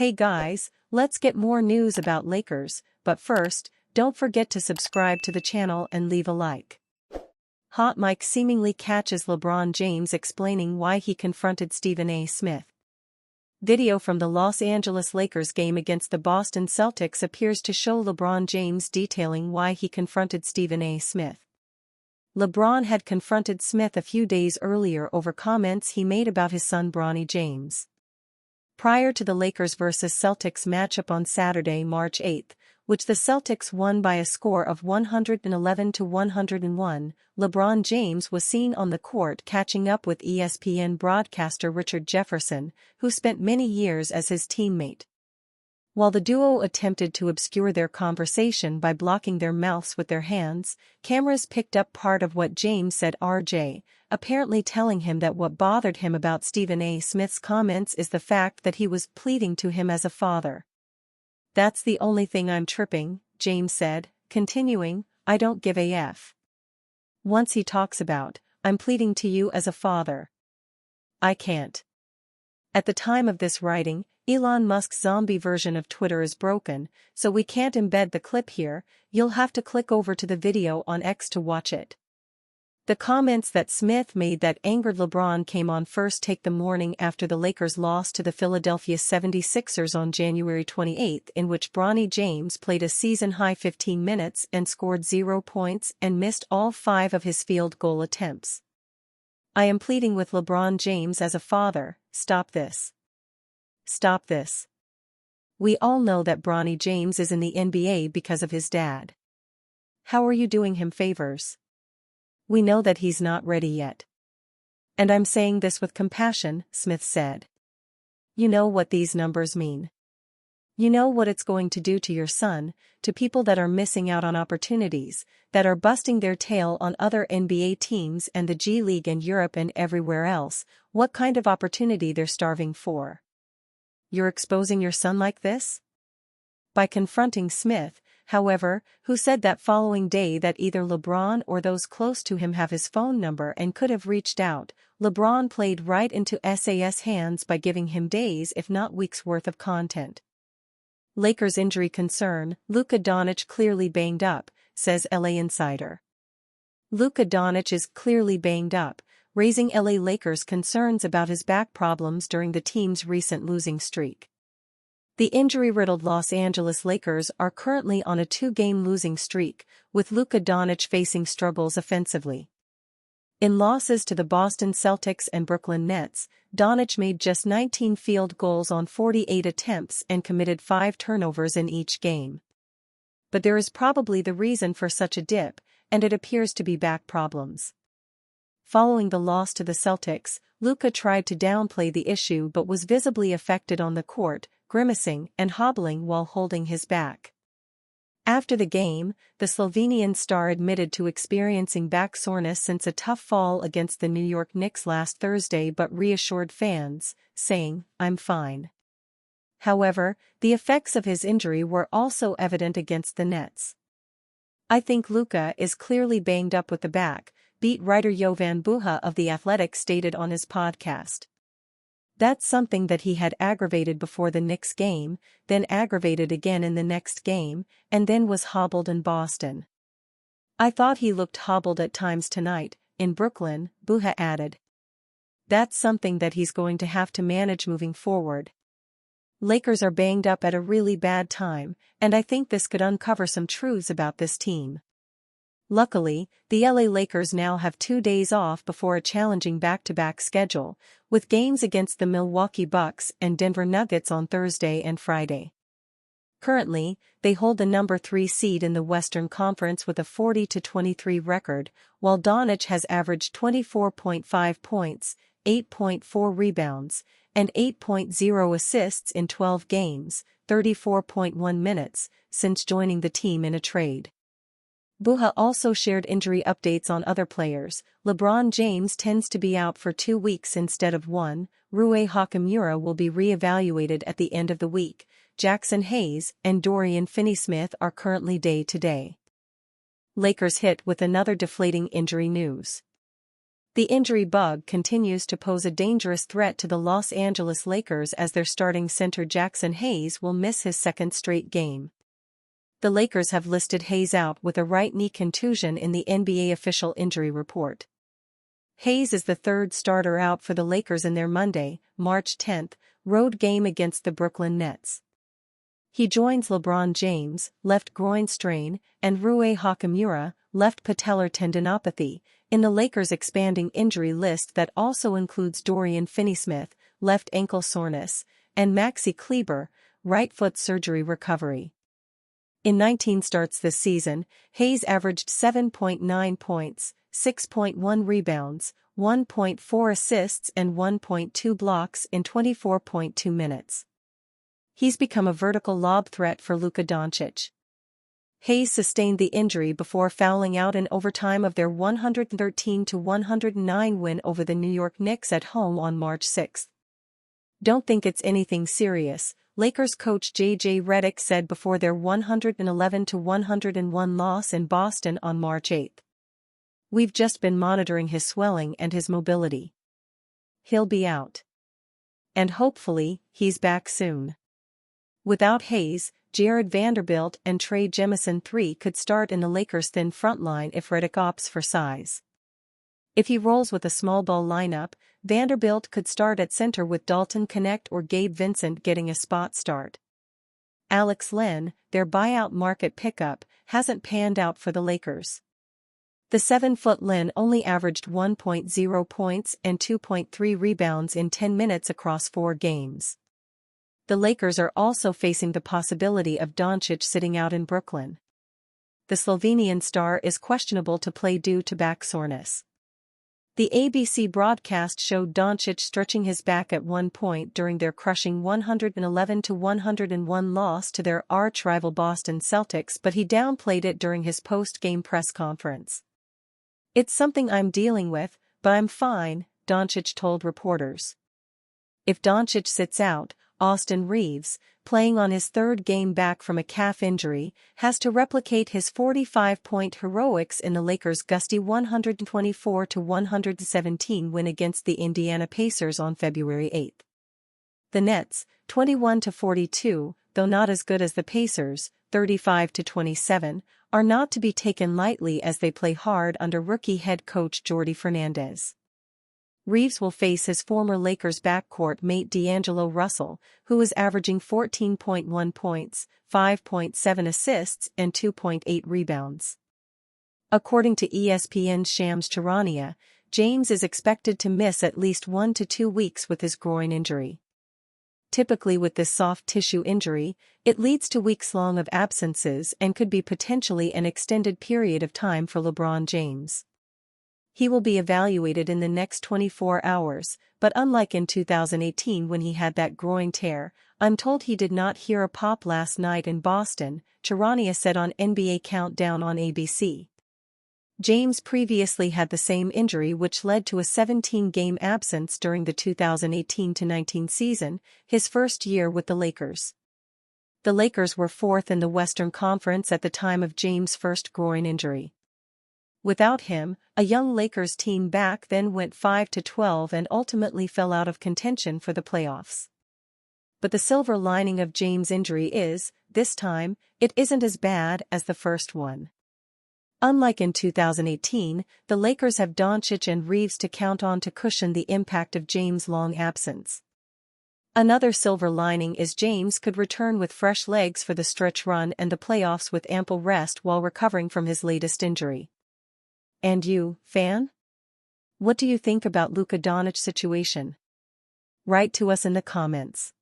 Hey guys, let's get more news about Lakers, but first, don't forget to subscribe to the channel and leave a like. Hot Mic seemingly catches LeBron James explaining why he confronted Stephen A. Smith. Video from the Los Angeles Lakers game against the Boston Celtics appears to show LeBron James detailing why he confronted Stephen A. Smith. LeBron had confronted Smith a few days earlier over comments he made about his son Bronny James. Prior to the Lakers vs. Celtics matchup on Saturday, March 8, which the Celtics won by a score of 111-101, LeBron James was seen on the court catching up with ESPN broadcaster Richard Jefferson, who spent many years as his teammate. While the duo attempted to obscure their conversation by blocking their mouths with their hands, cameras picked up part of what James said RJ, apparently telling him that what bothered him about Stephen A. Smith's comments is the fact that he was pleading to him as a father. "That's the only thing I'm tripping," James said, continuing, "I don't give a F. Once he talks about, I'm pleading to you as a father. I can't." At the time of this writing, Elon Musk's zombie version of Twitter is broken, so we can't embed the clip here. You'll have to click over to the video on X to watch it. The comments that Smith made that angered LeBron came on First Take the morning after the Lakers lost to the Philadelphia 76ers on January 28, in which Bronny James played a season-high 15 minutes and scored 0 points and missed all 5 of his field goal attempts. "I am pleading with LeBron James as a father, stop this. Stop this. We all know that Bronny James is in the NBA because of his dad. How are you doing him favors? We know that he's not ready yet. And I'm saying this with compassion," Smith said. "You know what these numbers mean. You know what it's going to do to your son, to people that are missing out on opportunities, that are busting their tail on other NBA teams and the G League and Europe and everywhere else, what kind of opportunity they're starving for. You're exposing your son like this?" By confronting Smith, however, who said that following day that either LeBron or those close to him have his phone number and could have reached out, LeBron played right into SAS hands by giving him days if not weeks worth of content. Lakers injury concern, Luka Doncic clearly banged up, says LA Insider. Luka Doncic is clearly banged up, raising LA Lakers concerns about his back problems during the team's recent losing streak. The injury-riddled Los Angeles Lakers are currently on a 2-game losing streak, with Luka Doncic facing struggles offensively. In losses to the Boston Celtics and Brooklyn Nets, Doncic made just 19 field goals on 48 attempts and committed 5 turnovers in each game. But there is probably the reason for such a dip, and it appears to be back problems. Following the loss to the Celtics, Luka tried to downplay the issue but was visibly affected on the court, grimacing and hobbling while holding his back. After the game, the Slovenian star admitted to experiencing back soreness since a tough fall against the New York Knicks last Thursday but reassured fans, saying, "I'm fine." However, the effects of his injury were also evident against the Nets. "I think Luka is clearly banged up with the back," beat writer Jovan Buha of The Athletic stated on his podcast. That's something that he had aggravated before the Knicks game, then aggravated again in the next game, and then was hobbled in Boston. "I thought he looked hobbled at times tonight, in Brooklyn," Buha added. "That's something that he's going to have to manage moving forward. Lakers are banged up at a really bad time, and I think this could uncover some truths about this team." Luckily, the LA Lakers now have 2 days off before a challenging back-to-back schedule, with games against the Milwaukee Bucks and Denver Nuggets on Thursday and Friday. Currently, they hold the number 3 seed in the Western Conference with a 40-23 record, while Doncic has averaged 24.5 points, 8.4 rebounds, and 8.0 assists in 12 games, 34.1 minutes, since joining the team in a trade. Buha also shared injury updates on other players. LeBron James tends to be out for 2 weeks instead of 1, Rui Hachimura will be re-evaluated at the end of the week, Jackson Hayes and Dorian Finney-Smith are currently day-to-day. Lakers hit with another deflating injury news. The injury bug continues to pose a dangerous threat to the Los Angeles Lakers as their starting center Jackson Hayes will miss his second straight game. The Lakers have listed Hayes out with a right knee contusion in the NBA official injury report. Hayes is the third starter out for the Lakers in their Monday, March 10, road game against the Brooklyn Nets. He joins LeBron James, left groin strain, and Rui Hachimura, left patellar tendinopathy, in the Lakers' expanding injury list that also includes Dorian Finney-Smith, left ankle soreness, and Maxi Kleber, right foot surgery recovery. In 19 starts this season, Hayes averaged 7.9 points, 6.1 rebounds, 1.4 assists and 1.2 blocks in 24.2 minutes. He's become a vertical lob threat for Luka Doncic. Hayes sustained the injury before fouling out in overtime of their 113-109 win over the New York Knicks at home on March 6. "Don't think it's anything serious," Lakers coach J.J. Redick said before their 111-101 loss in Boston on March 8. "We've just been monitoring his swelling and his mobility. He'll be out. And hopefully, he's back soon." Without Hayes, Jared Vanderbilt and Trey Jemison III could start in the Lakers' thin front line if Redick opts for size. If he rolls with a small ball lineup, Vanderbilt could start at center with Dalton Knecht or Gabe Vincent getting a spot start. Alex Len, their buyout market pickup, hasn't panned out for the Lakers. The 7-foot Len only averaged 1.0 points and 2.3 rebounds in 10 minutes across 4 games. The Lakers are also facing the possibility of Doncic sitting out in Brooklyn. The Slovenian star is questionable to play due to back soreness. The ABC broadcast showed Doncic stretching his back at one point during their crushing 111-101 loss to their arch-rival Boston Celtics, but he downplayed it during his post-game press conference. "It's something I'm dealing with, but I'm fine," Doncic told reporters. If Doncic sits out, Austin Reeves, playing on his third game back from a calf injury, has to replicate his 45-point heroics in the Lakers' gusty 124-117 win against the Indiana Pacers on February 8. The Nets, 21-42, though not as good as the Pacers, 35-27, are not to be taken lightly as they play hard under rookie head coach Jordi Fernandez. Reeves will face his former Lakers backcourt mate D'Angelo Russell, who is averaging 14.1 points, 5.7 assists and 2.8 rebounds. According to ESPN's Shams Charania, James is expected to miss at least 1 to 2 weeks with his groin injury. Typically with this soft tissue injury, it leads to weeks-long of absences and could be potentially an extended period of time for LeBron James. He will be evaluated in the next 24 hours, but unlike in 2018 when he had that groin tear, "I'm told he did not hear a pop last night in Boston," Charania said on NBA Countdown on ABC. James previously had the same injury which led to a 17-game absence during the 2018-19 season, his first year with the Lakers. The Lakers were 4th in the Western Conference at the time of James' first groin injury. Without him, a young Lakers team back then went 5-12 and ultimately fell out of contention for the playoffs. But the silver lining of James' injury is, this time, it isn't as bad as the first one. Unlike in 2018, the Lakers have Doncic and Reeves to count on to cushion the impact of James' long absence. Another silver lining is James could return with fresh legs for the stretch run and the playoffs with ample rest while recovering from his latest injury. And you, fan? What do you think about Luka Doncic's situation? Write to us in the comments.